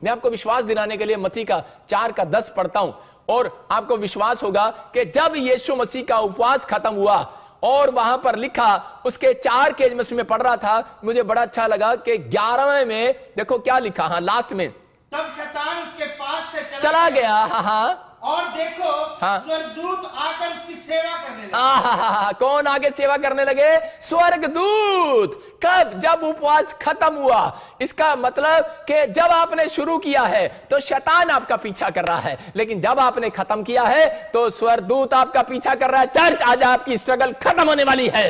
मैं आपको विश्वास दिलाने के लिए मत्ती का 4:10 पढ़ता हूं और आपको विश्वास होगा कि जब यीशु मसीह का उपवास खत्म हुआ और वहां पर लिखा उसके 4 के में पढ़ रहा था, मुझे बड़ा अच्छा लगा कि 11वें में देखो क्या लिखा, हाँ लास्ट में, तब शैतान उसके पास से चला गया। हाँ और देखो हाँ। स्वर्गदूत आकर उसकी सेवा करने लगे। कौन आगे सेवा करने लगे? स्वर्गदूत। कब? जब उपवास खत्म हुआ। इसका मतलब कि जब आपने शुरू किया है तो शैतान आपका पीछा कर रहा है, लेकिन जब आपने खत्म किया है तो स्वर्गदूत आपका पीछा कर रहा है। चर्च आज आपकी स्ट्रगल खत्म होने वाली है,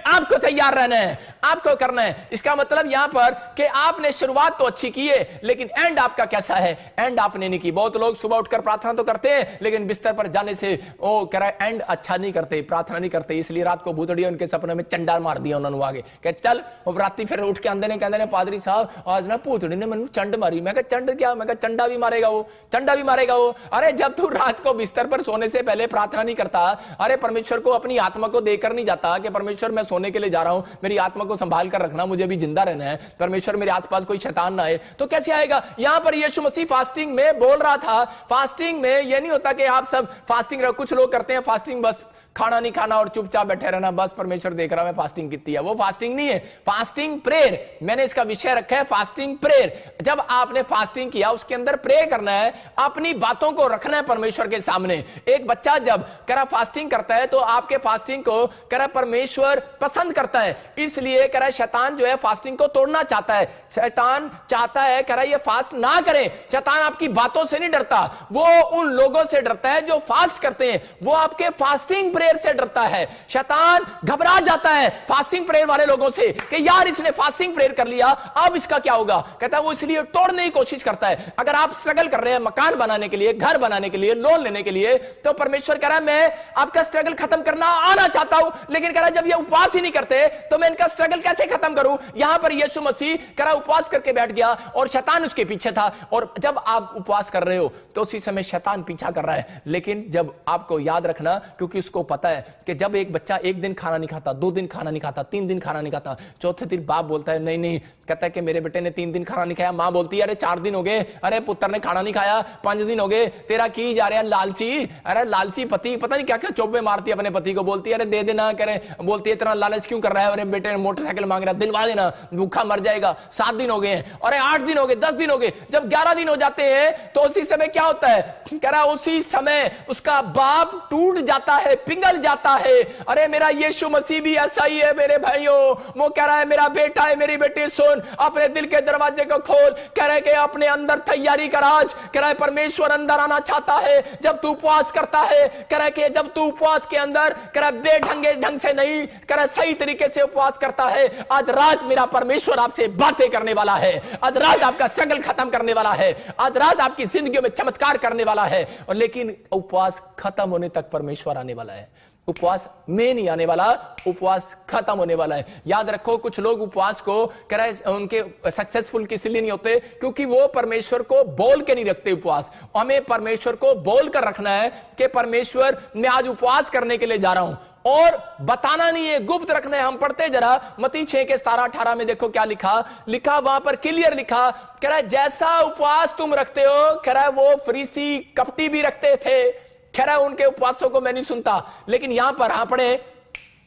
आपको तैयार रहना है, आपको करना है। इसका मतलब यहां पर कि आपने शुरुआत तो अच्छी की है, लेकिन एंड आपका कैसा है? एंड आपने नहीं की। बहुत लोग सुबह उठकर प्रार्थना तो करते हैं, लेकिन बिस्तर पर जाने से वो कह रहा है एंड अच्छा नहीं करते, प्रार्थना नहीं करते, इसलिए रात को भूतड़िया उनके सपने में चंडा मार दिया उन्होंने आगे कह चल। और राती फिर उठ के आंदे ने कहते ने पादरी साहब आज ना भूतड़ी ने मैंने चंड मारी। मैं कहा चंड क्या? मैं कहा चंडा भी मारेगा वो, चंडा भी मारेगा वो। अरे जब तू रात को बिस्तर पर सोने से पहले प्रार्थना नहीं करता, अरे परमेश्वर को अपनी आत्मा को देकर नहीं जाता कि परमेश्वर मैं सोने के लिए जा रहा हूं, मेरी आत्मा को संभाल कर रखना, मुझे भी जिंदा रहना है, परमेश्वर मेरे आसपास कोई शैतान ना आए, तो कैसे आएगा? यहां पर यीशु मसीह फास्टिंग में बोल रहा था। फास्टिंग में यह नहीं होता कि आप सब फास्टिंग रहो। कुछ लोग करते हैं फास्टिंग बस खाना नहीं खाना और चुपचाप बैठे रहना, बस परमेश्वर देख रहा है फास्टिंग कितनी है। वो फास्टिंग नहीं है, फास्टिंग प्रेयर। मैंने इसका विषय रखा है फास्टिंग प्रेयर। जब आपने फास्टिंग किया उसके अंदर प्रे करना है, अपनी बातों को रखना है परमेश्वर के सामने। एक बच्चा जब करा फास्टिंग करता है तो आपके फास्टिंग को करा परमेश्वर पसंद करता है, इसलिए करा शैतान जो है फास्टिंग को तोड़ना चाहता है। शैतान चाहता है करा ये फास्ट ना करें। शैतान आपकी बातों से नहीं डरता, वो उन लोगों से डरता है जो फास्ट करते हैं, वो आपके फास्टिंग से डरता है। शैतान घबरा जाता है फास्टिंग प्रेयर वाले लोगों से कि यार इसने फास्टिंग प्रेयर कर लिया, अब इसका क्या होगा? कहता है वो इसलिए तोड़ने की कोशिश करता है। अगर आप स्ट्रगल कर रहे हैं मकान बनाने के लिए, घर बनाने के लिए, लोन लेने के लिए, तो परमेश्वर कह रहा है मैं आपका स्ट्रगल खत्म करना आना चाहता हूं, लेकिन कह रहा है जब ये उपवास ही नहीं करते तो मैं इनका स्ट्रगल कैसे खत्म करूं? यहां पर यीशु मसीह कह रहा उपवास करके बैठ गया और शैतान उसके पीछे था। और जब आप उपवास कर रहे हो तो उसी समय शैतान पीछा कर रहा है, लेकिन जब आपको याद रखना, क्योंकि उसको पता है कि जब एक बच्चा एक दिन खाना नहीं खाता, 2 दिन खाना नहीं खाता, 3 दिन खाना नहीं खाता, चौथे दिन बाप बोलता है नहीं नहीं, कहता है कि मेरे बेटे ने 3 दिन खाना नहीं खाया। मां बोलती है अरे 4 दिन हो गए, अरे पुत्र ने खाना नहीं खाया, 5 दिन हो गए, तेरा की जा रहा है लालची। अरे लालची पति पता नहीं क्या क्या चौबे मारती है अपने पति को, बोलती है अरे दे देना, करे बोलती है इतना लालच क्यों कर रहा है, अरे बेटे ने मोटरसाइकिल मांग रहा है दिलवा देना, भूखा मर जाएगा। 7 दिन हो गए, अरे 8 दिन हो गए, 10 दिन हो गए, जब 11 दिन हो जाते हैं तो उसी समय क्या होता है? कह रहा उसी समय उसका बाप टूट जाता है, पिघल जाता है। अरे मेरा यीशु मसीह भी ऐसा ही है मेरे भाइयों। वो कह रहा है मेरा बेटा है, मेरी बेटी सुन, अपने दिल के दरवाजे को खोल। कह रहे कि अपने अंदर तैयारी कर आज। कह रहा है परमेश्वर अंदर आना चाहता है जब तू उपवास करता है। कह रहा है कि जब तू उपवास के अंदर कह रहा बेढंगे ढंग से नहीं, कह रहा सही तरीके से उपवास करता है, आज रात मेरा परमेश्वर आपसे बातें करने वाला है। आज रात आपका स्ट्रगल खत्म करने वाला है, आज रात आपकी जिंदगी में चमत्कार करने वाला है। और लेकिन उपवास खत्म होने तक परमेश्वर आने वाला है, उपवास में नहीं आने वाला, उपवास खत्म होने वाला है। याद रखो कुछ लोग उपवास को कह रहे उनके सक्सेसफुल इसलिए नहीं होते क्योंकि वो परमेश्वर को बोल के नहीं रखते उपवास। हमें परमेश्वर को बोल कर रखना है कि परमेश्वर मैं आज उपवास करने के लिए जा रहा हूं, और बताना नहीं है, गुप्त रखना है। हम पढ़ते जरा मत्ती 6 के 17-18 में देखो क्या लिखा वहां पर क्लियर लिखा, कह रहा है जैसा उपवास तुम रखते हो, कह रहा है वो फरीसी कपटी भी रखते थे, कह रहा है उनके उपवासों को मैं नहीं सुनता। लेकिन यहां पर पढ़े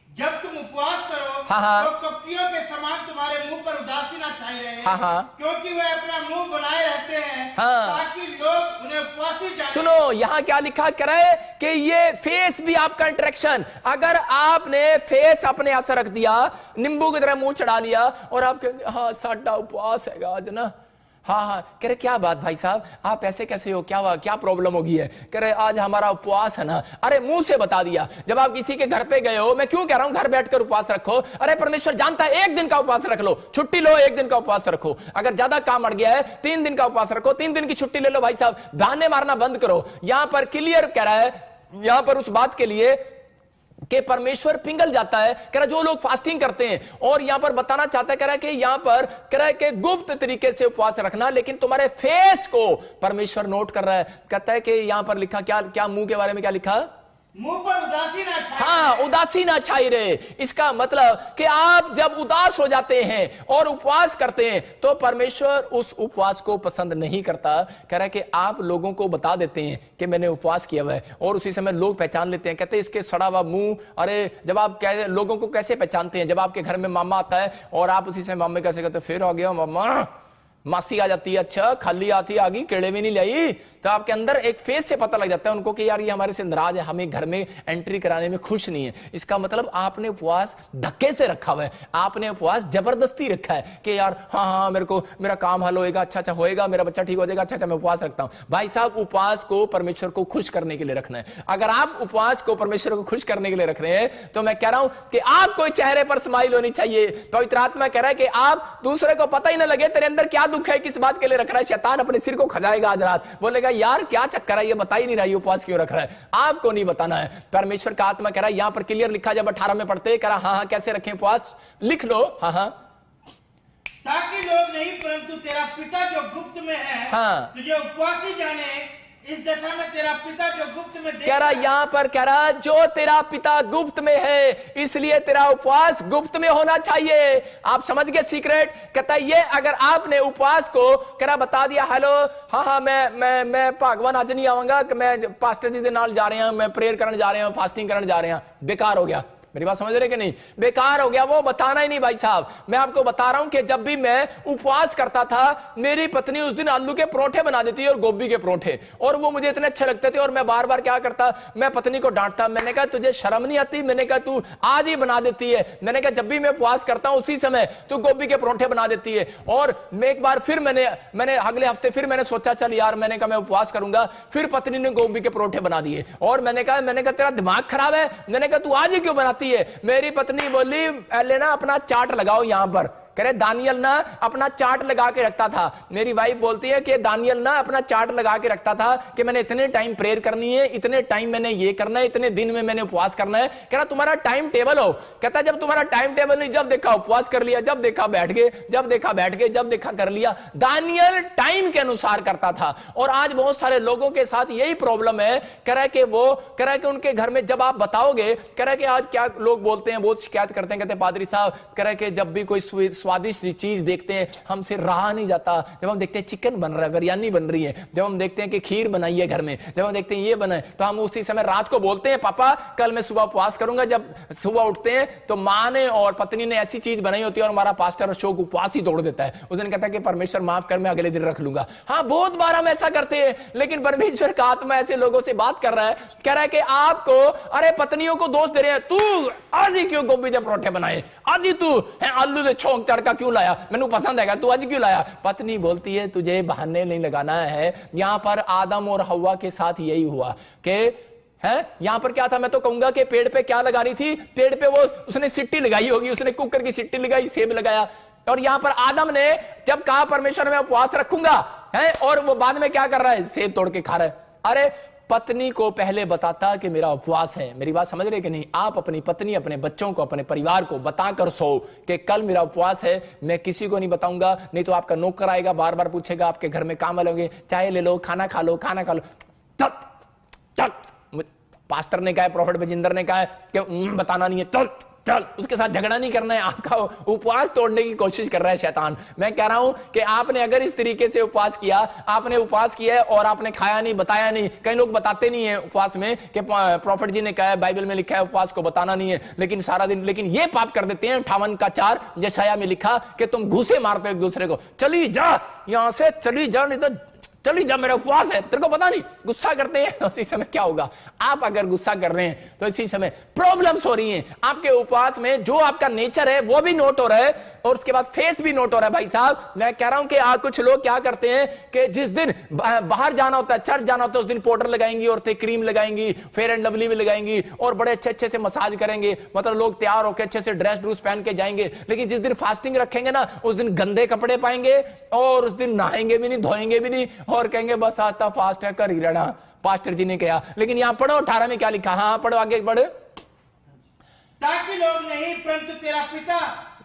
जब तुम उपवास करो तो कपटियों के समान तुम्हारे मुंह पर उदासी ना छाई रहे, क्योंकि वे अपना मुंह बनाए रहते हैं ताकि लोग उन्हें उपवासी जाने। सुनो यहां क्या लिखा करे कि ये फेस भी आपका इंटरेक्शन, अगर आपने फेस अपने ऐसा रख दिया, नींबू की तरह मुंह चढ़ा लिया और आपके हाँ साडा उपवास है आज ना, हाँ कह रहे क्या बात भाई साहब आप ऐसे कैसे हो, क्या हुआ, क्या प्रॉब्लम होगी है? कह रहे आज हमारा उपवास है ना। अरे मुंह से बता दिया। जब आप किसी के घर पे गए हो, मैं क्यों कह रहा हूं घर बैठकर उपवास रखो, अरे परमेश्वर जानता है 1 दिन का उपवास रख लो, छुट्टी लो, 1 दिन का उपवास रखो। अगर ज्यादा काम अड़ गया है 3 दिन का उपवास रखो, 3 दिन की छुट्टी ले लो। भाई साहब बहाने मारना बंद करो। यहां पर क्लियर कह रहा है, यहां पर उस बात के लिए कि परमेश्वर पिघल जाता है। कह रहा जो लोग फास्टिंग करते हैं, और यहां पर बताना चाहता है कह रहा है कि यहां पर कह रहा है कि गुप्त तरीके से उपवास रखना, लेकिन तुम्हारे फेस को परमेश्वर नोट कर रहा है। कहता है कि यहां पर लिखा क्या मुंह के बारे में क्या लिखा, मुंह पर उदासी ना छाई हाँ, उदासी ना छाई रहे। इसका मतलब कि आप जब उदास हो जाते हैं और उपवास करते हैं तो परमेश्वर उस उपवास को पसंद नहीं करता। कह रहा है कि आप लोगों को बता देते हैं कि मैंने उपवास किया हुआ है और उसी समय लोग पहचान लेते हैं, कहते हैं इसके सड़ा हुआ मुंह। अरे जब आप लोगों को कैसे पहचानते हैं? जब आपके घर में मामा आता है और आप उसी समय मामे कैसे कहते, फिर आ गया मामा, मासी आ जाती है, अच्छा खाली आती आ गई, केड़े भी नहीं लाई, तो आपके अंदर एक फेस से पता लग जाता है उनको कि यार ये हमारे से नाराज है, हमें घर में एंट्री कराने में खुश नहीं है। इसका मतलब आपने उपवास धक्के से रखा हुआ है, आपने उपवास जबरदस्ती रखा है कि यार हाँ मेरे को मेरा काम हल होएगा, अच्छा होएगा, मेरा बच्चा ठीक हो जाएगा, अच्छा मैं उपवास रखता हूं। भाई साहब, उपवास को परमेश्वर को खुश करने के लिए रखना है। अगर आप उपवास को परमेश्वर को खुश करने के लिए रख रहे हैं तो मैं कह रहा हूं कि आपको चेहरे पर स्माइल होनी चाहिए। पवित्र आत्मा कह रहा है कि आप दूसरे को पता ही ना लगे तेरे अंदर क्या दुख है, किस बात के लिए रख रहा है। शैतान अपने सिर को खजाएगा आज रात, बोलेगा यार क्या चक्कर है, ये बता ही नहीं रहा, ये उपवास क्यों रख रहा है। आपको नहीं बताना है। परमेश्वर का आत्मा कह रहा है, यहां पर क्लियर लिखा, जब 18 में पढ़ते कह रहा हाँ कैसे रखें उपवास, लिख लो। हाँ, ताकि लोग नहीं परंतु तेरा पिता जो गुप्त में है हाँ, तुझे उपवासी जाने। इस दशा में तेरा पिता जो गुप्त में कह रहा, यहां पर कह रहा जो तेरा पिता गुप्त में है, इसलिए तेरा उपवास गुप्त में होना चाहिए। आप समझ गए सीक्रेट? कहता है ये अगर आपने उपवास को कह रहा बता दिया, हेलो हाँ मैं भगवान आज नहीं आऊंगा, कि मैं पास्टर जी के नाल जा रहे हैं, मैं प्रेयर करने जा रहे हैं, फास्टिंग करने जा रहे हैं, बेकार हो गया। मेरी बात समझ रहे कि नहीं? बेकार हो गया, वो बताना ही नहीं। भाई साहब, मैं आपको बता रहा हूं कि जब भी मैं उपवास करता था, मेरी पत्नी उस दिन आलू के परोठे बना देती और गोभी के परोठे, और वो मुझे इतने अच्छे लगते थे। और मैं बार बार क्या करता, मैं पत्नी को डांटता, मैंने कहा तुझे शर्म नहीं आती? मैंने कहा तू आज ही बना देती है। मैंने कहा जब भी मैं उपवास करता हूं उसी समय तू गोभी के परोठे बना देती है। और मैं एक बार फिर मैंने अगले हफ्ते फिर मैंने सोचा चल यार, मैंने कहा मैं उपवास करूंगा, फिर पत्नी ने गोभी के परोठे बना दिए। और मैंने कहा तेरा दिमाग खराब है, मैंने कहा तू आज ही क्यों बनाती है? मेरी पत्नी बोली पहले ना अपना चार्ट लगाओ यहां पर। कह रहे दानियल ना अपना चार्ट लगा के रखता था। मेरी वाइफ बोलती है कि दानियल ना अपना चार्ट लगा के रखता था कि मैंने इतने टाइम प्रेयर करनी है, इतने टाइम मैंने ये करना है, इतने दिन में मैंने उपवास करना है। कह रहा तुम्हारा टाइम टेबल हो। कहता जब तुम्हारा टाइम टेबल नहीं, जब देखा उपवास कर लिया, जब देखा बैठ गए, जब देखा बैठ गए, जब देखा कर लिया। दानियल टाइम के अनुसार करता था। और आज बहुत सारे लोगों के साथ यही प्रॉब्लम है। कह रहा है कि वो कह रहा है कि उनके घर में जब आप बताओगे, कह रहा है कि आज क्या लोग बोलते हैं, बहुत शिकायत करते हैं, कहते हैं पादरी साहब, कह रहा है कि जब भी कोई स्वादिष्ट चीज देखते हैं हमसे रहा नहीं जाता। जब हम देखते हैं चिकन बन रहा है, बिरयानी बन रही है, जब हम देखते हैं कि खीर बनाई है घर में, जब हम देखते हैं ये बना है, तो हम उसी समय रात को बोलते हैं पापा कल मैं सुबह उपवास करूंगा। जब सुबह उठते हैं तो मां ने और पत्नी ने ऐसी चीज बनाई होती है और हमारा पास्टर अशोक उपवास ही तोड़ देता है। उस दिन कहता है कि परमेश्वर माफ कर, मैं अगले दिन रख लूंगा। हाँ, बहुत बार हम ऐसा करते हैं, लेकिन परमेश्वर का आत्मा ऐसे लोगों से बात कर रहा है, कह रहा है कि आपको अरे पत्नियों को दोष दे रहे हैं, तू आज ही क्यों गोभी के परोठे बनाए, आज ही तू आलू से छोंक तड़का क्यों लाया, मैंने पसंद है, तू आज क्यों लाया। पत्नी बोलती है तुझे बहाने नहीं लगाना है। यहां पर आदम और हव्वा के साथ यही हुआ कि है, यहां पर क्या था, मैं तो कहूंगा कि पेड़ पे क्या लगा रही थी, पेड़ पे वो उसने सिट्टी लगाई होगी, उसने कुकर की सिट्टी लगाई, सेब लगाया। और यहां पर आदम ने जब कहा परमेश्वर मैं उपवास रखूंगा है, और वो बाद में क्या कर रहा है, सेब तोड़ के खा रहा है। अरे पत्नी को पहले बताता कि मेरा उपवास है। मेरी बात समझ रहे कि नहीं? आप अपनी पत्नी, अपने बच्चों को, अपने परिवार को बताकर सो कि कल मेरा उपवास है, मैं किसी को नहीं बताऊंगा, नहीं तो आपका नौकर आएगा, बार बार पूछेगा, आपके घर में काम वाले होंगे, चाय ले लो, खाना खा लो, खाना खा लो। चल चल, पास्टर ने कहा है, प्रोफेट बजिंदर ने कहा है कि बताना नहीं है, चल चल, उसके साथ झगड़ा नहीं करना है। आपका उपवास तोड़ने की कोशिश कर रहा है शैतान। मैं कह रहा हूं कि आपने अगर इस तरीके से उपवास किया, आपने उपवास किया है और आपने खाया नहीं, बताया नहीं। कई लोग बताते नहीं है उपवास में कि प्रॉफिट जी ने कहा है, बाइबल में लिखा है उपवास को बताना नहीं है, लेकिन सारा दिन, लेकिन ये पाप कर देते हैं। 58:4 यशायाह में लिखा कि तुम घूसे मारते हो एक दूसरे को, चली जा यहां से, चली जा, नहीं तो चली जा, मेरा उपवास है, तेरे को पता नहीं। गुस्सा करते हैं, उसी समय क्या होगा, आप अगर गुस्सा कर रहे हैं तो इसी समय प्रॉब्लम्स हो रही हैं आपके उपवास में। जो आपका नेचर है वो भी नोट हो रहा है और उसके बाद फेस भी नोट हो रहा है। भाई साहब, मैं कह रहा हूं कि कुछ लोग क्या करते हैं कि जिस दिन बाहर जाना होता है, चर्च जाना होता है, उस दिन पाउडर लगाएंगी, औरतें क्रीम लगाएंगी, फेयर एंड लवली भी लगाएंगी और बड़े अच्छे अच्छे से मसाज करेंगे, मतलब लोग तैयार होकर अच्छे से ड्रेस ड्रूस पहन के जाएंगे। लेकिन जिस दिन फास्टिंग रखेंगे ना, उस दिन गंदे कपड़े पाएंगे और उस दिन नहाएंगे भी नहीं, धोएंगे भी नहीं और कहेंगे बस आज तो फास्ट है, कर ही रहना, पास्टर जी ने कहा। लेकिन यहां पढ़ो 18 में क्या लिखा, हाँ पढ़ो, आगे पढ़ो। ताकि लोग नहीं परंतु तेरा पिता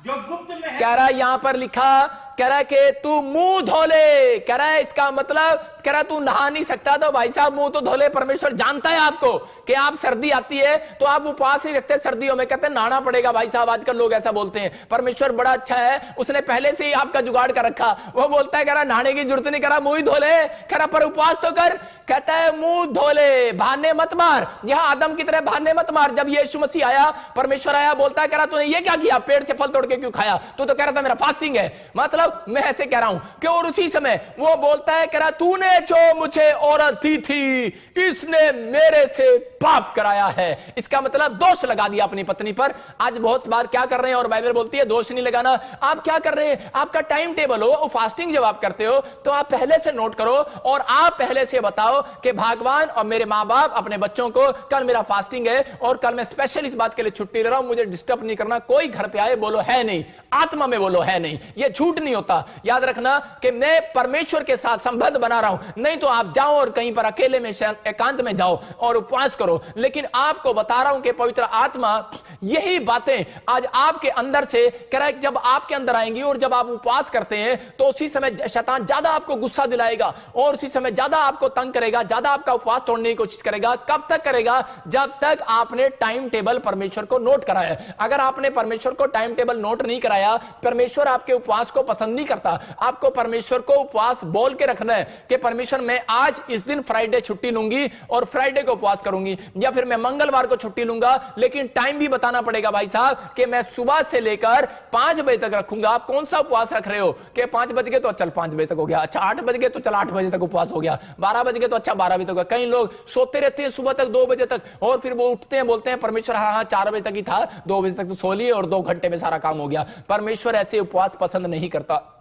जो गुप्त में है, कह रहा यहां पर लिखा कह रहा है कि तू मुंह धो ले, कह रहा है इसका मतलब कह रहा है तू नहा नहीं सकता तो भाई साहब मुंह तो धो ले। परमेश्वर जानता है आपको कि आप सर्दी आती है तो आप उपवास नहीं रखते, सर्दियों में कहते हैं नहाना पड़ेगा। भाई साहब आजकल लोग ऐसा बोलते हैं। परमेश्वर बड़ा अच्छा है, उसने पहले से ही आपका जुगाड़ कर रखा। वो बोलता है कह रहा नहाने की जरूरत नहीं, कह रहा मुंह ही धो ले, कह रहा पर उपवास तो कर, कहता है मुंह धो ले, बहाने मत मार। यहां आदम की तरह बहाने मत मार। जब यीशु मसीह आया, परमेश्वर आया, बोलता है कह रहा तूने ये क्या किया, पेड़ से फल तोड़ के क्यों खाया, तू तो कह रहा था मेरा फास्टिंग है। मतलब मैं ऐसे कह रहा हूं कि और उसी समय वो बोलता है कह रहा तूने जो मुझे औरत दी थी इसने मेरे से पाप कराया है। इसका मतलब दोष लगा दिया अपनी पत्नी पर। आज बहुत बार क्या कर रहे हैं, और बाइबल बोलती है दोष नहीं लगाना। आप क्या कर रहे हैं, आपका टाइम टेबल हो, फास्टिंग जब आप करते हो तो आप पहले से नोट करो और आप पहले से बताओ कि भगवान और मेरे मां बाप अपने बच्चों को कल मेरा फास्टिंग है और कल मैं स्पेशल इस बात के लिए छुट्टी ले रहा हूं, मुझे डिस्टर्ब नहीं करना। कोई घर पे आए बोलो है नहीं, आत्मा में बोलो है नहीं, यह झूठ नहीं होता। याद रखना कि मैं परमेश्वर के साथ संबंध बना रहा हूं। नहीं तो आप जाओ और कहीं पर अकेले में एकांत में जाओ और उपवास करो। लेकिन आपको बता रहा हूं कि पवित्र आत्मा यही बातें आज आपके अंदर से कह रहा है, जब आपके अंदर आएंगी और जब आप उपवास करते हैं तो उसी समय शैतान ज्यादा आपको गुस्सा दिलाएगा और उसी समय ज्यादा आपको तंग करेगा, ज्यादा आपका उपवास तोड़ने की कोशिश करेगा। कब तक करेगा, जब तक आपने टाइम टेबल परमेश्वर को नोट कराया। अगर आपने परमेश्वर को टाइम टेबल नोट नहीं कराया, परमेश्वर आपके उपवास को पसंद नहीं करता। आपको परमेश्वर को उपवास बोल के रखना है कि परमेश्वर मैं आज इस दिन फ्राइडे छुट्टी लूंगी और फ्राइडे को उपवास करूंगी, या फिर मैं मंगलवार को छुट्टी लूंगा। लेकिन टाइम भी बताना पड़ेगा भाई साहब कि मैं सुबह से लेकर 5 बजे तक रखूंगा। आप कौन सा उपवास रख रहे हो कि 5 बज गए तो चल 5 बजे तक हो गया, अच्छा 8 बज गए तो चल 8 बजे तक उपवास हो गया, 12 बज गए तो अच्छा 12 बजे तक हो गया। कई लोग सोते रहते हैं सुबह तक 2 बजे तक और फिर वो उठते हैं बोलते हैं परमेश्वर हाँ 4 बजे तक ही था, 2 बजे तक तो सो लिए और 2 घंटे में सारा काम हो गया। परमेश्वर ऐसे उपवास पसंद नहीं करता।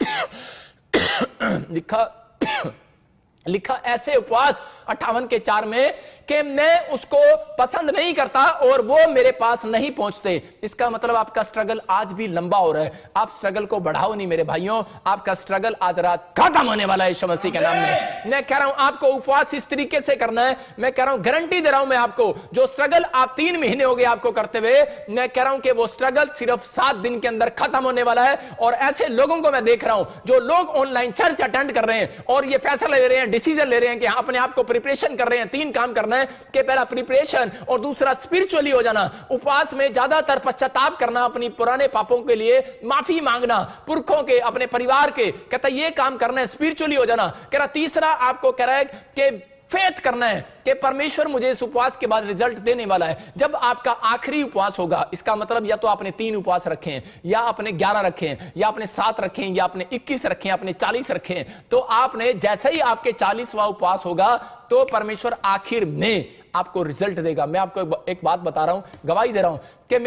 लिखा ऐसे उपवास 58:4 में कि मैं उसको पसंद नहीं करता और वो मेरे पास नहीं पहुंचते। इसका मतलब आपका स्ट्रगल आज भी लंबा हो रहा है। आप स्ट्रगल को बढ़ाओ नहीं मेरे भाइयों, आपका स्ट्रगल आज रात खत्म होने वाला है यीशु मसीह के नाम में। मैं कह रहा हूं आपको उपवास इस तरीके से करना है। मैं कह रहा हूं गारंटी दे रहा हूं मैं आपको, जो स्ट्रगल आप 3 महीने हो गए आपको करते हुए, मैं कह रहा हूं कि वो स्ट्रगल सिर्फ 7 दिन के अंदर खत्म होने वाला है। और ऐसे लोगों को मैं देख रहा हूं जो लोग ऑनलाइन चर्च अटेंड कर रहे हैं और ये फैसला ले रहे हैं, डिसीजन ले रहे हैं कि अपने आप को प्रिपरेशन कर रहे हैं। 3 काम करना है कि पहला प्रिपरेशन और दूसरा स्पिरिचुअली हो जाना, उपवास में ज्यादातर पश्चाताप करना, अपनी पुराने पापों के लिए माफी मांगना, पुरखों के अपने परिवार के, कहता ये काम करना है, स्पिरिचुअली हो जाना। कह रहा तीसरा आपको कह रहा है कि फेथ करना है कि परमेश्वर मुझे इस उपवास के बाद रिजल्ट देने वाला है। जब आपका आखिरी उपवास होगा, इसका मतलब या तो आपने 3 उपवास रखे हैं, या आपने 11 रखे हैं, या आपने 7 रखे हैं, या आपने 21 रखे हैं, आपने 40 रखे हैं, तो आपने जैसे ही आपके 40वां उपवास होगा तो परमेश्वर आखिर में आपको रिजल्ट देगा। मैं आपको एक बात बता रहा हूं, गवाही दे रहा हूं कि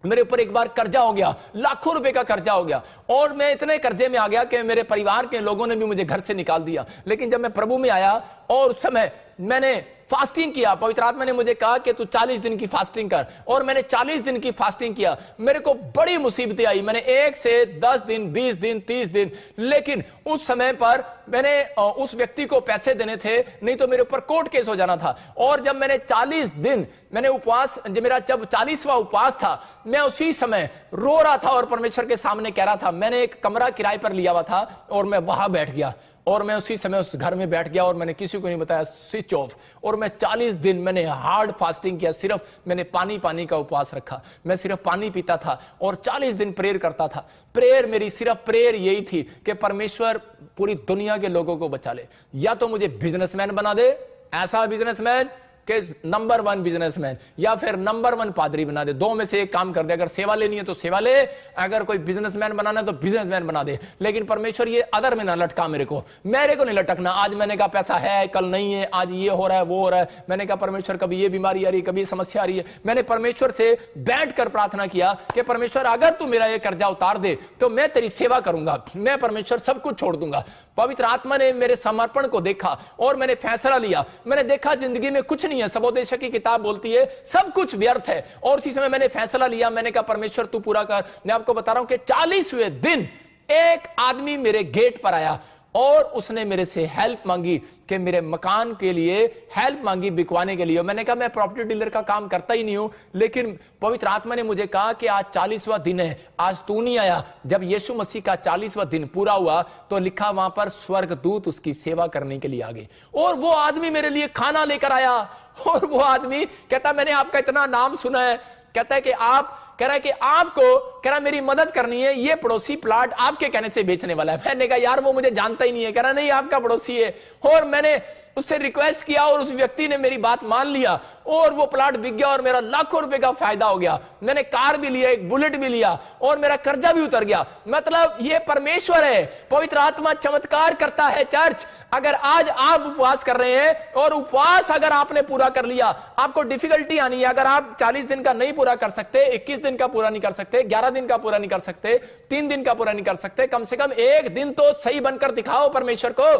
मेरे ऊपर एक बार कर्जा हो गया, लाखों रुपए का कर्जा हो गया और मैं इतने कर्जे में आ गया कि मेरे परिवार के लोगों ने भी मुझे घर से निकाल दिया। लेकिन जब मैं प्रभु में आया और उस समय मैंने फास्टिंग किया, पवित्र आत्मा ने मुझे कहा कि तू 40 दिन की फास्टिंग कर, और मैंने 40 दिन की फास्टिंग किया। मेरे को बड़ी मुसीबतें आई, मैंने 1 से 10 दिन, 20 दिन, 30 दिन, लेकिन उस समय पर मैंने उस व्यक्ति को पैसे देने थे, नहीं तो मेरे ऊपर कोर्ट केस हो जाना था। और जब मैंने 40 दिन मैंने उपवास, मेरा जब 40वां उपवास था, मैं उसी समय रो रहा था और परमेश्वर के सामने कह रहा था। मैंने एक कमरा किराए पर लिया हुआ था और मैं वहां बैठ गया और मैं उसी समय उस घर में बैठ गया और मैंने किसी को नहीं बताया, स्विच ऑफ। और मैं 40 दिन मैंने हार्ड फास्टिंग किया, सिर्फ मैंने पानी का उपवास रखा, मैं सिर्फ पानी पीता था और 40 दिन प्रेयर करता था। प्रेयर मेरी सिर्फ प्रेयर यही थी कि परमेश्वर पूरी दुनिया के लोगों को बचा ले, या तो मुझे बिजनेसमैन बना दे, ऐसा बिजनेसमैन कि नंबर 1 बिजनेसमैन, या फिर नंबर 1 पादरी बना दे। 2 में से एक काम कर दे। अगर सेवा लेनी है तो सेवा ले, अगर कोई बिजनेसमैन बनाना है तो बिजनेसमैन बना दे। लेकिन परमेश्वर ये अदर में ना लटका मेरे को नहीं लटकना। आज मैंने कहा पैसा है, कल नहीं है, आज ये हो रहा है, वो हो रहा है। मैंने कहा परमेश्वर कभी ये बीमारी आ रही है, कभी समस्या आ रही है। मैंने परमेश्वर से बैठकर प्रार्थना किया कि परमेश्वर अगर तू मेरा ये कर्जा उतार दे तो मैं तेरी सेवा करूंगा, मैं परमेश्वर सब कुछ छोड़ दूंगा। पवित्र आत्मा ने मेरे समर्पण को देखा और मैंने फैसला लिया। मैंने देखा जिंदगी में कुछ नहीं है, सबोदेश की किताब बोलती है सब कुछ व्यर्थ है। और उसी समय मैंने फैसला लिया, मैंने कहा परमेश्वर तू पूरा कर। मैं आपको बता रहा हूं कि 40वें दिन एक आदमी मेरे गेट पर आया और उसने मेरे से हेल्प मांगी कि मेरे मकान के लिए हेल्प मांगी बिकवाने के लिए। मैंने कहा मैं प्रॉपर्टी डीलर का काम करता ही नहीं हूं, लेकिन पवित्र आत्मा ने मुझे कहा कि आज 40वां दिन है, आज तू नहीं आया। जब यीशु मसीह का 40वां दिन पूरा हुआ तो लिखा वहां पर स्वर्गदूत उसकी सेवा करने के लिए आ गए, और वो आदमी मेरे लिए खाना लेकर आया। और वो आदमी कहता मैंने आपका इतना नाम सुना है, कहता है कि आप, कह रहा है कि आपको, कह रहा मेरी मदद करनी है, ये पड़ोसी प्लाट आपके कहने से बेचने वाला है। मैंने कहा यार वो मुझे जानता ही नहीं है। कह रहा नहीं आपका पड़ोसी है। और मैंने उससे रिक्वेस्ट किया और उस व्यक्ति ने मेरी बात मान लिया और वो प्लाट बिक गया और मेरा लाखों रुपए का फायदा हो गया। मैंने कार भी लिया, एक बुलेट भी लिया और मेरा कर्जा भी उतर गया। मतलब ये परमेश्वर है, पवित्र आत्मा चमत्कार करता है। चर्च, अगर आज आप उपवास कर रहे हैं और उपवास अगर आपने पूरा कर लिया, आपको डिफिकल्टी आनी है। अगर आप 40 दिन का नहीं पूरा कर सकते, 21 दिन का पूरा नहीं कर सकते, 11 दिन का पूरा नहीं कर सकते, 3 दिन का पूरा नहीं कर सकते, कम से कम एक दिन तो सही बनकर दिखाओ परमेश्वर को।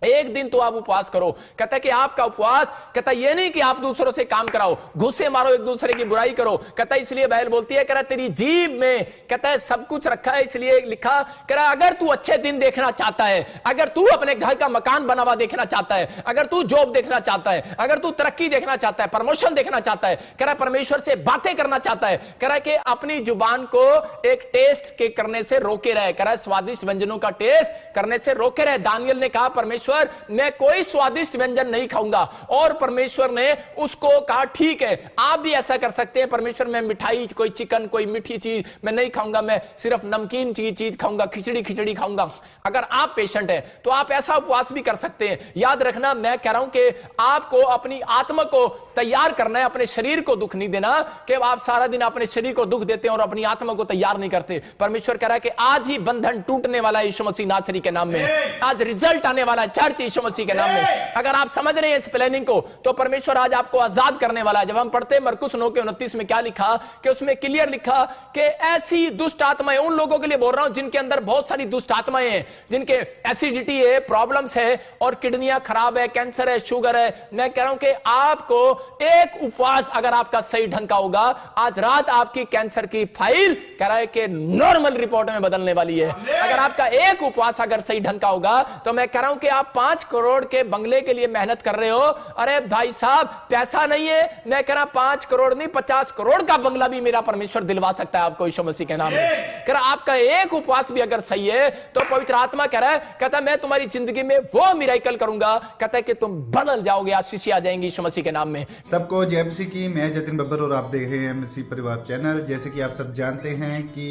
एक दिन तो आप उपवास करो। कहता है कि आपका उपवास, कहता है ये नहीं कि आप दूसरों से काम कराओ, घुसे मारो, एक दूसरे की बुराई करो। कहता है इसलिए बाइबल बोलती है, कह रहा तेरी जीभ में, कहता है सब कुछ रखा है, इसलिए लिखा, कह रहा अगर तू अच्छे दिन देखना चाहता है, अगर तू अपने घर का मकान बना हुआ देखना चाहता है, अगर तू जॉब देखना चाहता है, अगर तू तरक्की देखना चाहता है, प्रमोशन देखना चाहता है, कह रहा परमेश्वर से बातें करना चाहता है, कह रहा कि अपनी जुबान को एक टेस्ट के करने से रोके रहे। कह रहा स्वादिष्ट व्यंजनों का टेस्ट करने से रोके रहे। दानियल ने कहा परमेश्वर मैं कोई स्वादिष्ट व्यंजन नहीं खाऊंगा, और परमेश्वर ने उसको कहा ठीक है आप भी ऐसा कर सकते हैं। परमेश्वर मैं मिठाई, कोई चिकन, कोई मीठी चीज मैं नहीं खाऊंगा, मैं सिर्फ नमकीन चीज खाऊंगा, खिचड़ी खाऊंगा। अगर आप पेशेंट हैं तो आप ऐसा उपवास भी कर सकते हैं। याद रखना मैं कह रहा हूं कि आपको अपनी आत्मा को तैयार करना है, अपने शरीर को दुख नहीं देना कि आप सारा दिन अपने शरीर को दुख देते हैं और अपनी आत्मा को तैयार नहीं करते। परमेश्वर कह रहा है कि आज ही बंधन टूटने वाला है यीशु मसीह नासरी के नाम में, आज रिजल्ट आने वाला है चर्च यीशु मसीह के नाम में। अगर आप समझ रहे हैं इस प्लानिंग को तो परमेश्वर आज आपको आजाद करने वाला है। जब हम पढ़ते हैं मरकुस 9:29 में क्या लिखा कि उसमें क्लियर लिखा कि ऐसी दुष्ट आत्माएं, उन लोगों के लिए बोल रहा हूं जिनके अंदर बहुत सारी दुष्ट आत्माएं हैं, जिनके एसिडिटी है, प्रॉब्लम्स है और किडनियां खराब है, कैंसर है, शुगर है। मैं कह रहा हूं कि आपको एक उपवास अगर आपका सही ढंग का होगा, आज रात आपकी कैंसर की फाइल कह रहा है कि नॉर्मल रिपोर्ट में बदलने वाली है। अगर आपका एक उपवास अगर सही ढंग का होगा तो मैं कह रहा हूं कि आप 5 करोड़ के बंगले के लिए मेहनत कर रहे हो। अरे भाई साहब पैसा नहीं है, मैं कह रहा 5 करोड़ नहीं 50 करोड़ का बंगला भी मेरा परमेश्वर दिलवा सकता है आपको यीशु मसीह के नाम में। कह रहा आपका एक उपवास भी अगर सही है तो पवित्र आत्मा कह रहा है, कहता मैं तुम्हारी जिंदगी में वो मिरेकल करूंगा, कहता है कि तुम बदल जाओगे, आशीष आ जाएंगी यीशु मसीह के नाम में। सबको जय मसीह की। मैं जतिन बब्बर और आप देख रहे हैं मसीह परिवार चैनल। जैसे कि आप सब जानते हैं कि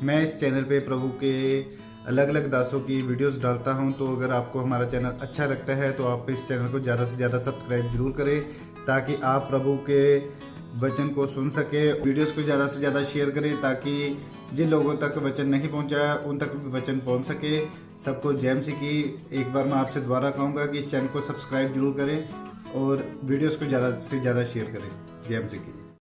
मैं इस चैनल पे प्रभु के अलग अलग दासों की वीडियोस डालता हूं, तो अगर आपको हमारा चैनल अच्छा लगता है तो आप इस चैनल को ज़्यादा से ज़्यादा सब्सक्राइब जरूर करें ताकि आप प्रभु के वचन को सुन सके। वीडियोस को ज़्यादा से ज़्यादा शेयर करें ताकि जिन लोगों तक वचन नहीं पहुंचा उन तक भी वचन पहुंच सके। सबको जय मसीह की। एक बार मैं आपसे दोबारा कहूँगा कि इस चैनल को सब्सक्राइब जरूर करें और वीडियोस को ज़्यादा से ज़्यादा शेयर करें। जय मसीह की।